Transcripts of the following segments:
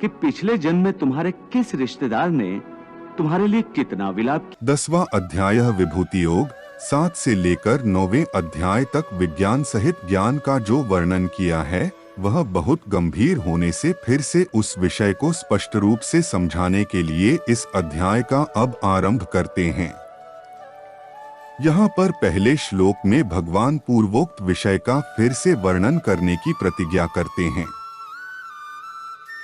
कि पिछले जन्म में तुम्हारे किस रिश्तेदार ने तुम्हारे लिए कितना विलाप किया। 10वां अध्याय विभूति योग। 7 से लेकर 9वें अध्याय तक विज्ञान सहित ज्ञान का जो वर्णन किया है वह बहुत गंभीर होने से फिर से उस विषय को स्पष्ट रूप से समझाने के लिए इस अध्याय का अब आरंभ करते हैं। यहाँ पर पहले श्लोक में भगवान पूर्वोक्त विषय का फिर से वर्णन करने की प्रतिज्ञा करते हैं।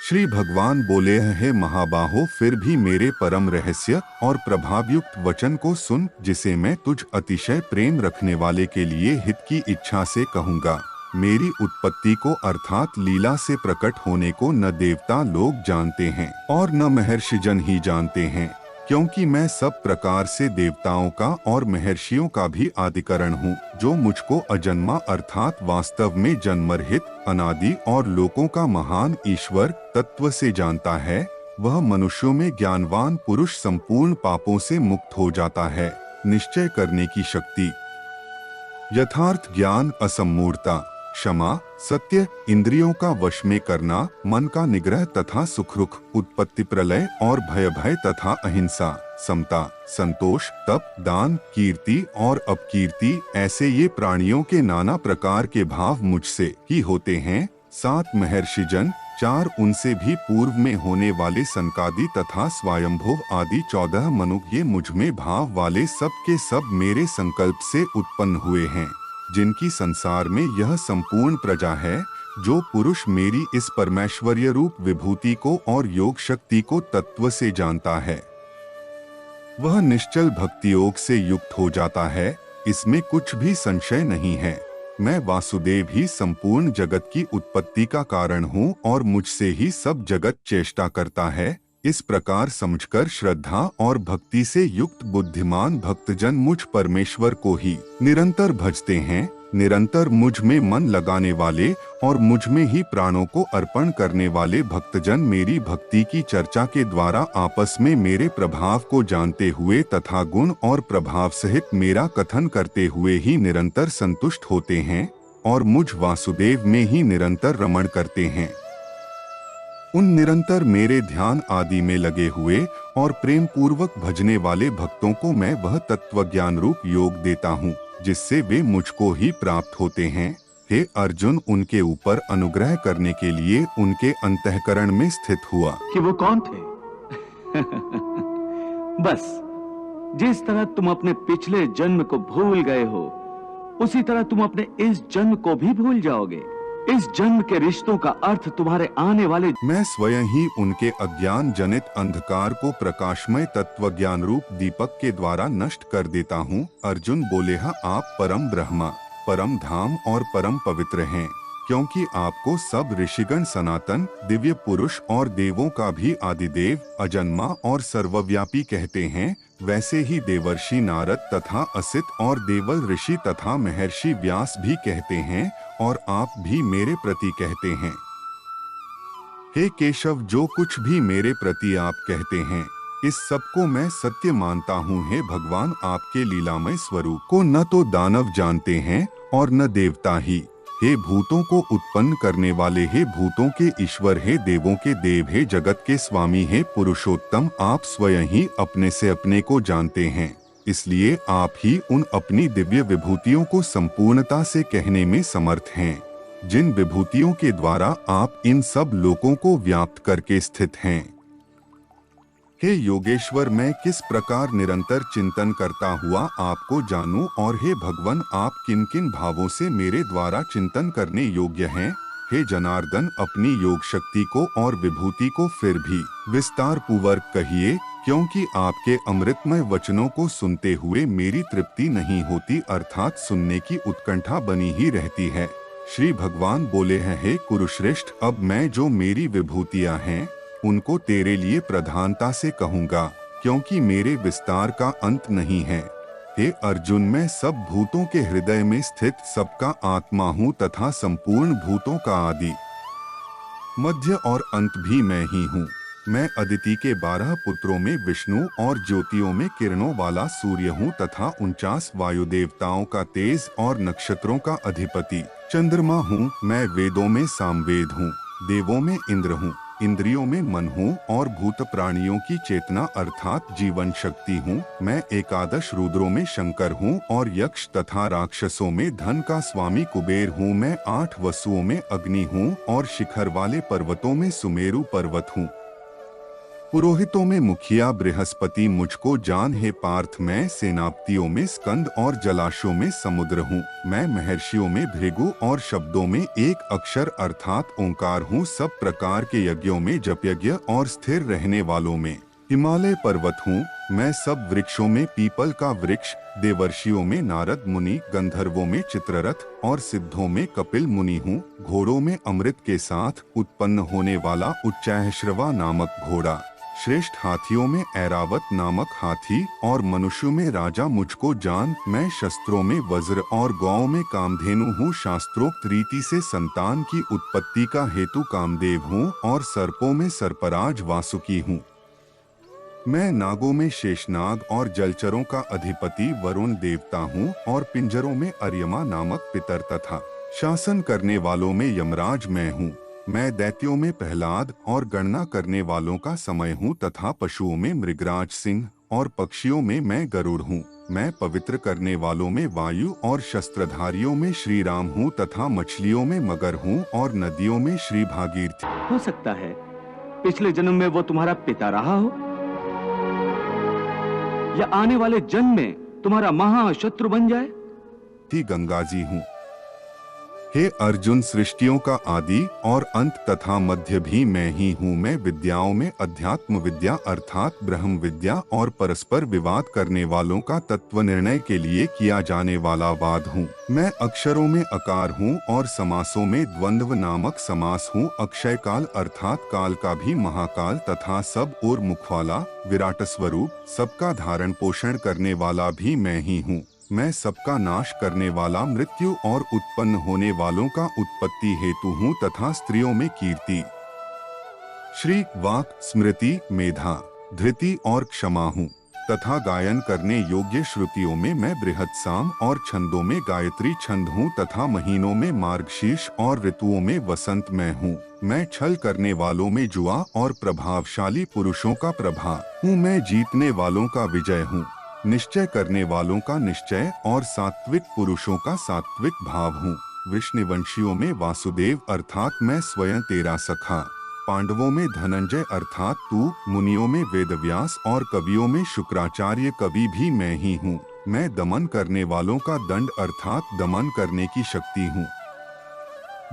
श्री भगवान बोले हैं, महाबाहो, फिर भी मेरे परम रहस्य और प्रभावयुक्त वचन को सुन, जिसे मैं तुझ अतिशय प्रेम रखने वाले के लिए हित की इच्छा से कहूँगा। मेरी उत्पत्ति को अर्थात लीला से प्रकट होने को न देवता लोग जानते हैं और न महर्षिजन ही जानते हैं, क्योंकि मैं सब प्रकार से देवताओं का और महर्षियों का भी आदिकरण हूँ। जो मुझको अजन्मा अर्थात वास्तव में जन्मरहित, अनादि और लोकों का महान ईश्वर तत्व से जानता है, वह मनुष्यों में ज्ञानवान पुरुष संपूर्ण पापों से मुक्त हो जाता है। निश्चय करने की शक्ति, यथार्थ ज्ञान, असम्मूढ़ता, क्षमा, सत्य, इंद्रियों का वश में करना, मन का निग्रह तथा सुखरुख, उत्पत्ति प्रलय और भय तथा अहिंसा, समता, संतोष, तप, दान, कीर्ति और अपकीर्ति, ऐसे ये प्राणियों के नाना प्रकार के भाव मुझसे ही होते हैं। 7 महर्षिजन, 4 उनसे भी पूर्व में होने वाले सनकादि तथा स्वयंभुव आदि 14 मनु, ये मुझ में भाव वाले सब के सब मेरे संकल्प से उत्पन्न हुए हैं, जिनकी संसार में यह संपूर्ण प्रजा है। जो पुरुष मेरी इस परमेश्वर्य रूप विभूति को और योग शक्ति को तत्व से जानता है, वह निश्चल भक्ति योग से युक्त हो जाता है, इसमें कुछ भी संशय नहीं है। मैं वासुदेव ही संपूर्ण जगत की उत्पत्ति का कारण हूँ और मुझसे ही सब जगत चेष्टा करता है। इस प्रकार समझकर श्रद्धा और भक्ति से युक्त बुद्धिमान भक्तजन मुझ परमेश्वर को ही निरंतर भजते हैं। निरंतर मुझ में मन लगाने वाले और मुझ में ही प्राणों को अर्पण करने वाले भक्तजन मेरी भक्ति की चर्चा के द्वारा आपस में मेरे प्रभाव को जानते हुए तथा गुण और प्रभाव सहित मेरा कथन करते हुए ही निरंतर संतुष्ट होते हैं और मुझ वासुदेव में ही निरंतर रमण करते हैं। उन निरंतर मेरे ध्यान आदि में लगे हुए और प्रेम पूर्वक भजने वाले भक्तों को मैं वह तत्व ज्ञान रूप योग देता हूँ, जिससे वे मुझको ही प्राप्त होते हैं। हे अर्जुन, उनके ऊपर अनुग्रह करने के लिए उनके अंतःकरण में स्थित हुआ। कि वो कौन थे? बस जिस तरह तुम अपने पिछले जन्म को भूल गए हो, उसी तरह तुम अपने इस जन्म को भी भूल जाओगे। इस जन्म के रिश्तों का अर्थ तुम्हारे आने वाले। मैं स्वयं ही उनके अज्ञान जनित अंधकार को प्रकाशमय तत्व ज्ञान रूप दीपक के द्वारा नष्ट कर देता हूँ। अर्जुन बोले, हाँ, आप परम ब्रह्मा, परम धाम और परम पवित्र हैं, क्योंकि आपको सब ऋषिगण सनातन, दिव्य पुरुष और देवों का भी आदिदेव, अजन्मा और सर्वव्यापी कहते हैं। वैसे ही देवर्षि नारद तथा असित और देवल ऋषि तथा महर्षि व्यास भी कहते हैं और आप भी मेरे प्रति कहते हैं। हे केशव, जो कुछ भी मेरे प्रति आप कहते हैं, इस सब को मैं सत्य मानता हूँ। हे भगवान, आपके लीलामय स्वरूप को न तो दानव जानते हैं और न देवता ही। हे भूतों को उत्पन्न करने वाले, हे भूतों के ईश्वर, हे देवों के देव, हे जगत के स्वामी, हे पुरुषोत्तम, आप स्वयं ही अपने से अपने को जानते हैं। इसलिए आप ही उन अपनी दिव्य विभूतियों को संपूर्णता से कहने में समर्थ हैं, जिन विभूतियों के द्वारा आप इन सब लोकों को व्याप्त करके स्थित हैं। हे योगेश्वर, मैं किस प्रकार निरंतर चिंतन करता हुआ आपको जानूं, और हे भगवान, आप किन किन भावों से मेरे द्वारा चिंतन करने योग्य हैं। हे जनार्दन, अपनी योग शक्ति को और विभूति को फिर भी विस्तार पूर्वक कहिए, क्योंकि आपके अमृतमय वचनों को सुनते हुए मेरी तृप्ति नहीं होती, अर्थात सुनने की उत्कंठा बनी ही रहती है। श्री भगवान बोले हैं, हे कुरुश्रेष्ठ, अब मैं जो मेरी विभूतियां हैं उनको तेरे लिए प्रधानता से कहूँगा, क्योंकि मेरे विस्तार का अंत नहीं है। हे अर्जुन, मैं सब भूतों के हृदय में स्थित सबका आत्मा हूँ तथा संपूर्ण भूतों का आदि, मध्य और अंत भी मैं ही हूँ। मैं अदिति के 12 पुत्रों में विष्णु और ज्योतियों में किरणों वाला सूर्य हूँ तथा 49 वायु देवताओं का तेज और नक्षत्रों का अधिपति चंद्रमा हूँ। मैं वेदों में सामवेद हूँ, देवों में इंद्र हूँ, इंद्रियों में मन हूँ और भूत प्राणियों की चेतना अर्थात जीवन शक्ति हूँ। मैं एकादश रुद्रों में शंकर हूँ और यक्ष तथा राक्षसों में धन का स्वामी कुबेर हूँ। मैं 8 वसुओं में अग्नि हूँ और शिखर वाले पर्वतों में सुमेरु पर्वत हूँ। पुरोहितों में मुखिया बृहस्पति मुझको जान है पार्थ। मैं सेनापतियों में स्कंद और जलाशयों में समुद्र हूँ। मैं महर्षियों में भृगु और शब्दों में एक अक्षर अर्थात ओंकार हूँ। सब प्रकार के यज्ञों में जपयज्ञ और स्थिर रहने वालों में हिमालय पर्वत हूँ। मैं सब वृक्षों में पीपल का वृक्ष, देवर्षियों में नारद मुनि, गंधर्वों में चित्ररथ और सिद्धों में कपिल मुनि हूँ। घोड़ों में अमृत के साथ उत्पन्न होने वाला उच्चैःश्रवा नामक घोड़ा, श्रेष्ठ हाथियों में ऐरावत नामक हाथी और मनुष्यों में राजा मुझको जान। मैं शस्त्रों में वज्र और गौओं में कामधेनु हूँ। शास्त्रोक्त रीति से संतान की उत्पत्ति का हेतु कामदेव हूँ और सर्पों में सर्पराज वासुकी हूँ। मैं नागों में शेषनाग और जलचरों का अधिपति वरुण देवता हूँ और पिंजरों में अर्यमा नामक पितर तथा शासन करने वालों में यमराज मैं हूँ। मैं दैत्यों में प्रहलाद और गणना करने वालों का समय हूँ तथा पशुओं में मृगराज सिंह और पक्षियों में मैं गरुड़ हूँ। मैं पवित्र करने वालों में वायु और शस्त्रधारियों में श्री राम हूँ तथा मछलियों में मगर हूँ और नदियों में श्री भागीरथी। हो सकता है पिछले जन्म में वो तुम्हारा पिता रहा हो या आने वाले जन्म में तुम्हारा महाशत्रु बन जाए। गंगा जी हूँ। हे अर्जुन, सृष्टियों का आदि और अंत तथा मध्य भी मैं ही हूँ। मैं विद्याओं में अध्यात्म विद्या अर्थात ब्रह्म विद्या और परस्पर विवाद करने वालों का तत्व निर्णय के लिए किया जाने वाला वाद हूँ। मैं अक्षरों में अकार हूँ और समासों में द्वंद्व नामक समास हूँ। अक्षय काल अर्थात काल का भी महाकाल तथा सब और मुख वाला विराट स्वरूप, सबका धारण पोषण करने वाला भी मैं ही हूँ। मैं सबका नाश करने वाला, मृत्यु और उत्पन्न होने वालों का उत्पत्ति हेतु हूँ तथा स्त्रियों में कीर्ति, श्री, वाक, स्मृति, मेधा, धृति और क्षमा हूँ तथा गायन करने योग्य श्रुतियों में मैं बृहद साम और छंदों में गायत्री छंद हूँ तथा महीनों में मार्गशीर्ष और ऋतुओं में वसंत मैं हूँ। मैं छल करने वालों में जुआ और प्रभावशाली पुरुषों का प्रभा हूँ। मैं जीतने वालों का विजय हूँ, निश्चय करने वालों का निश्चय और सात्विक पुरुषों का सात्विक भाव हूँ। वृष्णिवंशियों में वासुदेव अर्थात मैं स्वयं तेरा सखा, पांडवों में धनंजय अर्थात तू, मुनियों में वेदव्यास और कवियों में शुक्राचार्य कवि भी मैं ही हूँ। मैं दमन करने वालों का दंड अर्थात दमन करने की शक्ति हूँ,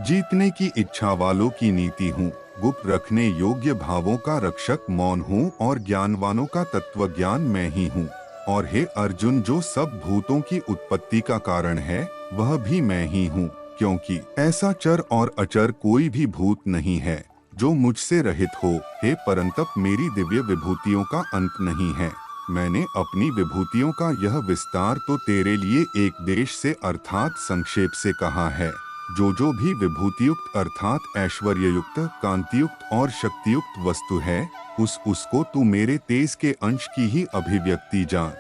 जीतने की इच्छा वालों की नीति हूँ, गुप्त रखने योग्य भावों का रक्षक मौन हूँ और ज्ञानवानों का तत्व ज्ञान मैं ही हूँ। और हे अर्जुन, जो सब भूतों की उत्पत्ति का कारण है वह भी मैं ही हूँ, क्योंकि ऐसा चर और अचर कोई भी भूत नहीं है जो मुझसे रहित हो। हे परंतप, मेरी दिव्य विभूतियों का अंत नहीं है। मैंने अपनी विभूतियों का यह विस्तार तो तेरे लिए एक देश से अर्थात संक्षेप से कहा है। जो भी विभूतियुक्त अर्थात ऐश्वर्ययुक्त, कांतियुक्त और शक्तियुक्त वस्तु है, उसको तू मेरे तेज के अंश की ही अभिव्यक्ति जान।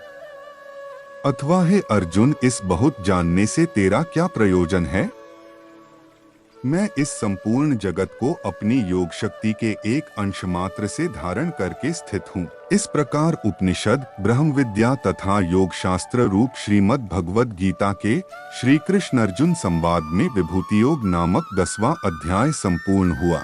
अथवा हे अर्जुन, इस बहुत जानने से तेरा क्या प्रयोजन है? मैं इस संपूर्ण जगत को अपनी योग शक्ति के एक अंश मात्र से धारण करके स्थित हूँ। इस प्रकार उपनिषद, ब्रह्म विद्या तथा योग शास्त्र रूप श्रीमद् भगवद गीता के श्री कृष्ण अर्जुन संवाद में विभूति योग नामक 10वां अध्याय संपूर्ण हुआ।